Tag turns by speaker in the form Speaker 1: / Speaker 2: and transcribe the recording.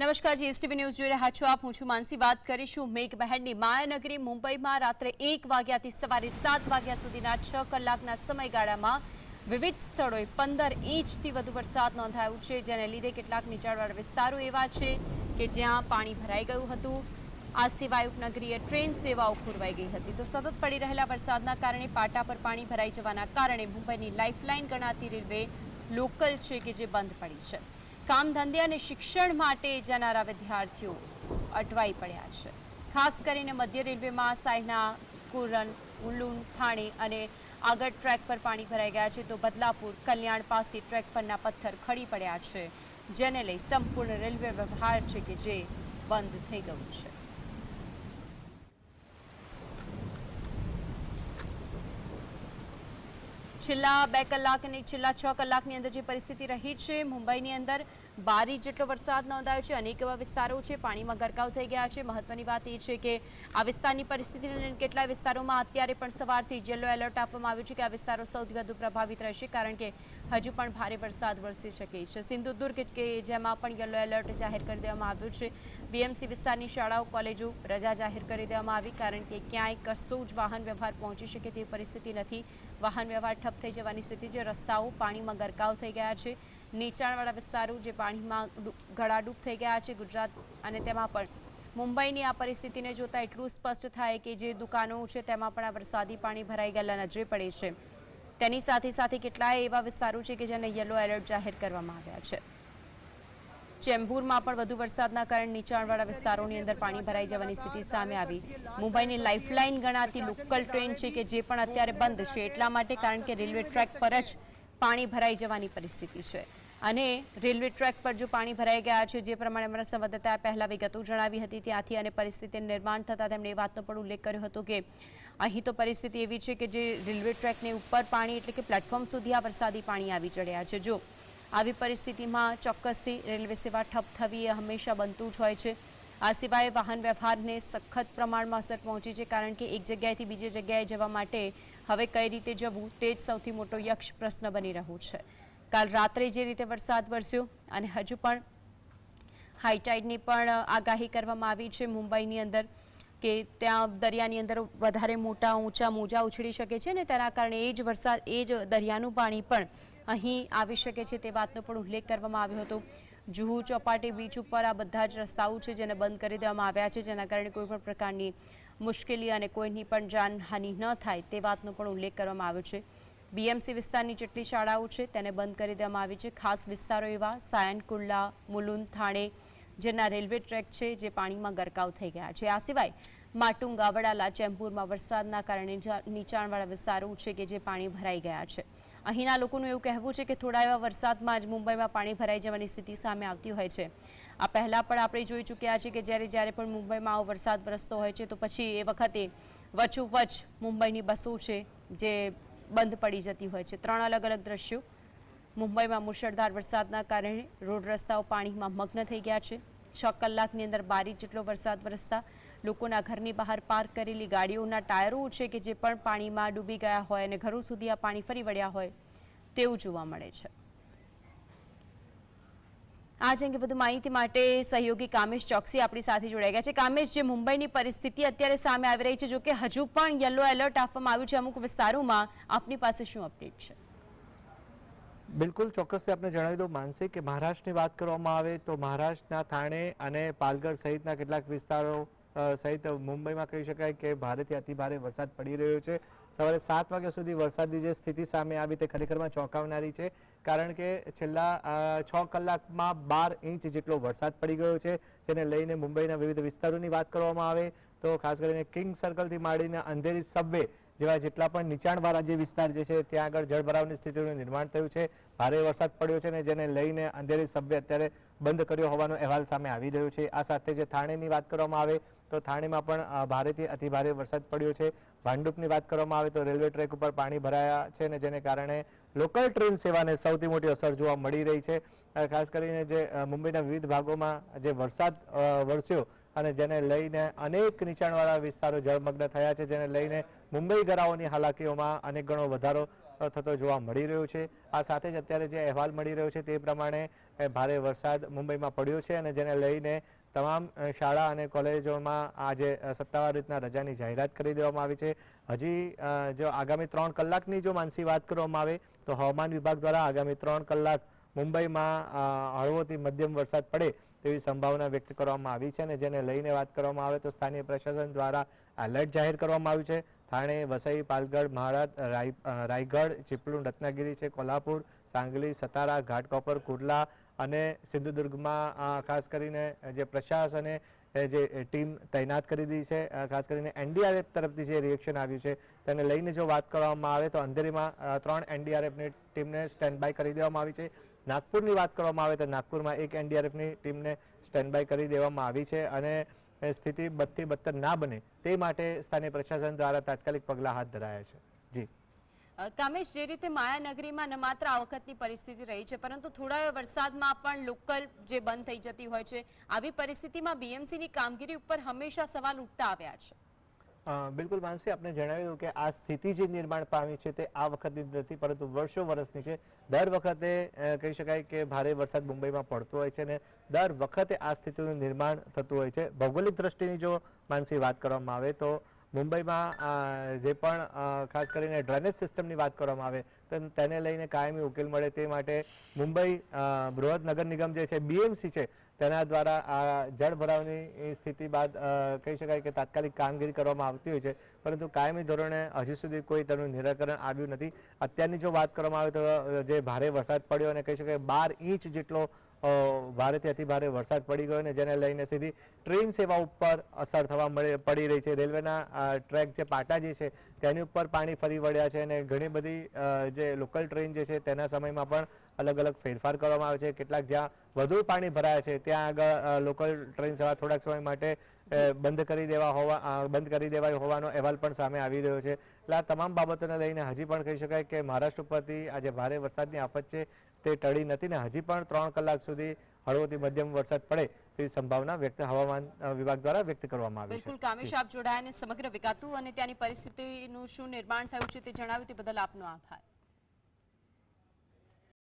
Speaker 1: નમસ્કાર GSTV news જોઈ રહ્યા છો આપ. હું છું માનસી. વાત કરીશું મેઘમહેરની માયાનગરી મુંબઈમાં રાત્રે 1 વાગ્યાથી સવારે 7 વાગ્યા સુધીના 6 કલાકના સમયગાળામાં વિવિધ સ્થળોએ 15 ઇંચથી વધુ વરસાદ નોંધાયો છે, જેને લીધે કેટલાક નીચાણવાળા વિસ્તારો એવા છે કે જ્યાં પાણી ભરાઈ ગયું હતું. આ સિવાય ઉપનગરીય ટ્રેન સેવાઓ ખોરવાઈ ગઈ હતી. તો સતત પડી રહેલા વરસાદના કારણે પાટા પર પાણી ભરાઈ જવાના કારણે મુંબઈની લાઇફલાઇન ગણાતી રેલવે લોકલ છે કે જે બંધ પડી છે. કામ ધંધે અને શિક્ષણ માટે જનારા વિદ્યાર્થીઓ અટવાઈ પડ્યા છે. ખાસ કરીને મધ્ય રેલવેમાં સાયના, કુરન, ઉલુન, થાણે અને આગળ ટ્રેક પર પાણી ભરાઈ ગયા છે, તો બદલાપુર, કલ્યાણ પાસે ટ્રેક પરના પથ્થર ખડી પડ્યા છે, જેને લઈ સંપૂર્ણ રેલવે વ્યવહાર છે કે જે બંધ થઈ ગયું છે. છેલ્લા 2 કલાક અને છેલ્લા 6 કલાકની અંદર જે પરિસ્થિતિ રહી છે, મુંબઈની અંદર 12 ઇંચ જેટલો વરસાદ નોંધાયો છે. અનેક એવા વિસ્તારો છે પાણીમાં ગરકાવ થઈ ગયા છે. મહત્વની વાત એ છે કે આ વિસ્તારની પરિસ્થિતિને લઈને કેટલાય વિસ્તારોમાં અત્યારે પણ સવારથી યલો એલર્ટ આપવામાં આવ્યું છે કે આ વિસ્તારો સૌથી વધુ પ્રભાવિત રહેશે, કારણ કે હજુ પણ ભારે વરસાદ વરસી શકે છે. સિંધુદુર્ગ કે જેમાં પણ યલો એલર્ટ જાહેર કરી દેવામાં આવ્યું છે. બીએમસી વિસ્તારની શાળાઓ, કોલેજો રજા જાહેર કરી દેવામાં આવી, કારણ કે ક્યાંય કશું જ વાહન વ્યવહાર પહોંચી શકે તેવી પરિસ્થિતિ નથી. વાહન વ્યવહાર ઠપ થઈ જવાની સ્થિતિ છે. રસ્તાઓ પાણીમાં ગરકાવ થઈ ગયા છે. નીચાણવાળા વિસ્તારો જે પાણીમાં ગળાડૂબ થઈ ગયા છે ગુજરાત, અને તેમાં પણ મુંબઈની આ પરિસ્થિતિને જોતા એટલું સ્પષ્ટ થાય કે જે દુકાનો છે તેમાં પણ આ વરસાદી પાણી ભરાઈ ગયેલા નજરે પડે છે. તેની સાથે સાથે કેટલાય એવા વિસ્તારો છે કે જેને યલો એલર્ટ જાહેર કરવામાં આવ્યા છે. ચેમ્બુરમાં પણ વધુ વરસાદના કારણે નીચાણવાળા વિસ્તારોની અંદર પાણી ભરાઈ જવાની સ્થિતિ સામે આવી. મુંબઈની લાઇફલાઇન ગણાતી લોકલ ટ્રેન છે કે જે પણ અત્યારે બંધ છે, એટલા માટે કારણ કે રેલવે ટ્રેક પર જ પાણી ભરાઈ જવાની પરિસ્થિતિ છે. અને રેલવે ટ્રેક પર જો પાણી ભરાઈ ગયા છે, જે પ્રમાણે અમારા સંવાદદાતાએ પહેલા વિગતો જણાવી હતી ત્યાંથી, અને પરિસ્થિતિનું નિર્માણ થતાં તેમણે એ વાતનો પણ ઉલ્લેખ કર્યો હતો કે અહીં તો પરિસ્થિતિ એવી છે કે જે રેલવે ટ્રેકની ઉપર પાણી એટલે કે પ્લેટફોર્મ સુધી આ વરસાદી પાણી આવી ચડ્યા છે. જો આવી પરિસ્થિતિમાં ચોક્કસથી રેલવે સેવા ઠપ થવી એ હંમેશા બનતું જ હોય છે. આ સિવાય વાહન વ્યવહારને સખત પ્રમાણમાં અસર પહોંચી છે, કારણ કે એક જગ્યાએથી બીજી જગ્યાએ જવા માટે હવે કઈ રીતે જવું તે જ સૌથી મોટો યક્ષ પ્રશ્ન બની રહ્યું છે. કાલ રાત્રે જે રીતે વરસાદ વરસ્યો અને હજુ પણ હાઈટાઈડની પણ આગાહી કરવામાં આવી છે મુંબઈની અંદર, કે ત્યાં દરિયાની અંદર વધારે મોટા ઊંચા મોજા ઉછળી શકે છે, અને તેના કારણે એ જ વરસાદ, એ જ દરિયાનું પાણી પણ અહીં આવી શકે છે, તે વાતનો પણ ઉલ્લેખ કરવામાં આવ્યો હતો. જુહુ ચોપાટી બીચ ઉપર આ બધા જ રસ્તાઓ છે જેને બંધ કરી દેવામાં આવ્યા છે, જેના કારણે કોઈપણ પ્રકારની મુશ્કેલી અને કોઈની પણ જાનહાનિ ન થાય તે વાતનો પણ ઉલ્લેખ કરવામાં આવ્યો છે. બીએમસી વિસ્તારની જેટલી શાળાઓ છે તેને બંધ કરી દેવામાં આવી છે. ખાસ વિસ્તારો એવા સાયન, કુર્લા, મુલુન, થાણે જેના રેલવે ટ્રેક છે જે પાણીમાં ગરકાવ થઈ ગયા છે. આ સિવાય માટુંગા, વડાલા, ચેમ્બુરમાં વરસાદના કારણે નીચાણવાળા વિસ્તારો છે કે જે પાણી ભરાઈ ગયા છે. અહીંના લોકોનું એવું કહેવું છે કે થોડા એવા વરસાદમાં જ મુંબઈમાં પાણી ભરાઈ જવાની સ્થિતિ સામે આવતી હોય છે. આ પહેલાં પણ આપણે જોઈ ચૂક્યા છીએ કે જ્યારે પણ મુંબઈમાં આવો વરસાદ વરસતો હોય છે તો પછી એ વખતે વચ્ચોવચ્ચ મુંબઈની બસો છે જે બંધ પડી જતી હોય છે. 3 અલગ અલગ દ્રશ્યો. મુંબઈમાં મુશળધાર વરસાદના કારણે રોડ રસ્તાઓ પાણીમાં મગ્ન થઈ ગયા છે. 6 કલાકની અંદર 12 ઇંચ જેટલો વરસાદ વરસતા લોકોના ઘરની બહાર પાર્ક કરેલી ગાડીઓના ટાયરો છે કે જે પણ પાણીમાં ડૂબી ગયા હોય અને ઘરો સુધી આ પાણી ફરી વળ્યા હોય તેવું જોવા મળે છે. આ જ અંગે વધુ માહિતી માટે સહયોગી કામેશ ચોકસી આપણી સાથે જોડાઈ ગયા છે. કામેશ, જે મુંબઈની પરિસ્થિતિ અત્યારે સામે આવી રહી છે, જો કે હજુ પણ યલો એલર્ટ આપવામાં આવ્યું છે અમુક વિસ્તારોમાં, આપની પાસે શું અપડેટ છે?
Speaker 2: બિલકુલ ચોક્કસથી આપણે જણાવી દઉં માનસી કે મહારાષ્ટ્રની વાત કરવામાં આવે તો મહારાષ્ટ્રના થાણે અને પાલઘર સહિતના કેટલાક વિસ્તારો સહિત મુંબઈમાં કહી શકાય કે ભારેથી અતિભારે વરસાદ પડી રહ્યો છે. સવારે 7 વાગ્યા સુધી વરસાદની જે સ્થિતિ સામે આવી તે ખરેખરમાં ચોંકાવનારી છે, કારણ કે છેલ્લા 6 કલાકમાં 12 ઇંચ જેટલો વરસાદ પડી ગયો છે, જેને લઈને મુંબઈના વિવિધ વિસ્તારોની વાત કરવામાં આવે તો ખાસ કરીને કિંગ સર્કલથી માંડીને અંધેરી સબવે જેવા જેટલા પણ નીચાણવાળા જે વિસ્તાર જે છે ત્યાં આગળ જળભરાવની સ્થિતિનું નિર્માણ થયું છે. ભારે વરસાદ પડ્યો છે ને જેને લઈને અંધેરી સબવે અત્યારે બંધ કર્યો હોવાનો અહેવાલ સામે આવી રહ્યો છે. આ સાથે જે થાણેની વાત કરવામાં આવે તો થાણેમાં પણ ભારેથી અતિભારે વરસાદ પડ્યો છે. ભાંડુપની વાત કરવામાં આવે તો રેલવે ટ્રેક ઉપર પાણી ભરાયા છે ને જેને કારણે લોકલ ટ્રેન સેવાને સૌથી મોટી અસર જોવા મળી રહી છે. ખાસ કરીને જે મુંબઈના વિવિધ ભાગોમાં જે વરસાદ વરસ્યો અને જેને લઈને અનેક નીચાણવાળા વિસ્તારો જળમગ્ન થયા છે, જેને લઈને મુંબઈ ગરાઓની હાલાકીઓમાં અનેક ગણો વધારો થતો જોવા મળી રહ્યો છે. આ સાથે જ અત્યારે જે અહેવાલ મળી રહ્યો છે તે પ્રમાણે ભારે વરસાદ મુંબઈમાં પડ્યો છે અને જેને લઈને તમામ શાળા અને કોલેજોમાં આજે સત્તાવાર રીતના રજાની જાહેરાત કરી દેવામાં આવી છે. હજી જો આગામી 3 કલાકની જો માનસી વાત કરવામાં આવે તો હવામાન વિભાગ દ્વારા આગામી 3 કલાક મુંબઈમાં હળવોથી મધ્યમ વરસાદ પડે તેવી સંભાવના વ્યક્ત કરવામાં આવી છે અને જેને લઈને વાત કરવામાં આવે તો સ્થાનિય પ્રશાસન દ્વારા એલર્ટ જાહેર કરવામાં આવ્યું છે. થાણે, વસઈ, પાલગઢ, મહારાજ, રાયગઢ, ચીપળુણ, રત્નાગીરી છે, કોલ્હાપુર, સાંગલી, સતારા, ઘાટકોપર, કુર્લા અને સિંધુદુર્ગમાં ખાસ કરીને જે પ્રશાસને જે ટીમ તૈનાત કરી દીધી છે. ખાસ કરીને એનડીઆરએફ તરફથી જે રિએક્શન આવ્યું છે તેને લઈને જો વાત કરવામાં આવે તો અંધેરીમાં 3 એનડીઆરએફની ટીમને સ્ટેન્ડ બાય કરી દેવામાં આવી છે. નાગપુરની વાત કરવામાં આવે તો નાગપુરમાં 1 એનડીઆરએફની ટીમને સ્ટેન્ડ બાય કરી દેવામાં આવી છે અને સ્થિતિ બદથી બદતર ના બને તે માટે સ્થાનિય પ્રશાસન દ્વારા તાત્કાલિક પગલાં હાથ ધરાયા છે. જી
Speaker 1: કામેશ, જે રીતે માયાનગરીમાં ન માત્ર આ વખતની પરિસ્થિતિ રહી છે પરંતુ થોડા વરસાદમાં પણ લોકલ જે બંધ થઈ જતી હોય છે, આવી પરિસ્થિતિમાં બીએમસીની કામગીરી ઉપર હંમેશા સવાલ ઉઠતા આવ્યા છે.
Speaker 2: બિલકુલ માનસી, આપને જણાવ્યું કે આ સ્થિતિ જે નિર્માણ પામી છે તે આ વખતની નથી પરંતુ વર્ષો વર્ષની છે. દર વખતે કહી શકાય કે ભારે વરસાદ મુંબઈમાં પડતો હોય છે અને દર વખતે આ સ્થિતિનું નિર્માણ થતું હોય છે. ભૌગોલિક દ્રષ્ટિની જો માનસી વાત કરવામાં આવે તો મુંબઈમાં જે પણ ખાસ કરીને ડ્રેનેજ સિસ્ટમની વાત કરવામાં આવે તો તેને લઈને કાયમી ઉકેલ મળે તે માટે મુંબઈ બૃહદ નગર નિગમ જે છે બીએમસી છે તેના દ્વારા આ જળ ભરાવની સ્થિતિ બાદ કહી શકાય કે તાત્કાલિક કામગીરી કરવામાં આવતી હોય છે પરંતુ કાયમી ધોરણે હજી સુધી કોઈ તેનું નિરાકરણ આવ્યું નથી. અત્યારની જો વાત કરવામાં આવે તો જે ભારે વરસાદ પડ્યો અને કહી શકાય 12 ઇંચ જેટલો ભારેથી અતિ ભારે વરસાદ પડી ગયો અને જેને લઈને સીધી ટ્રેન સેવા ઉપર અસર થવા પડી રહી છે. રેલવેના ટ્રેક જે પાટા જે છે તેની ઉપર પાણી ફરી વળ્યા છે અને ઘણી બધી જે લોકલ ટ્રેન જે છે તેના સમયમાં પણ અલગ અલગ ફેરફાર કરવામાં આવે છે. કેટલાક જ્યાં વધુ પાણી ભરાયા છે ત્યાં આગળ લોકલ ટ્રેન સેવા થોડાક સમય માટે બંધ કરી દેવાય હોવાનો અહેવાલ પણ સામે આવી રહ્યો છે. એટલે આ તમામ બાબતોને લઈને હજી પણ કહી શકાય કે મહારાષ્ટ્ર ઉપરથી આજે ભારે વરસાદની આફત છે તે ટળી નથી ને હજી પણ 3 કલાક સુધી હળવોથી મધ્યમ વરસાદ પડે તેવી સંભાવના હવામાન વિભાગ દ્વારા વ્યક્ત કરવામાં આવી છે.
Speaker 1: બિલકુલ કામેશ, આપ જોડાયા અને સમગ્ર વિગતો અને ત્યાંની પરિસ્થિતિનું શું નિર્માણ થયું છે તે જણાવ્યું તે બદલ આપનો આભાર.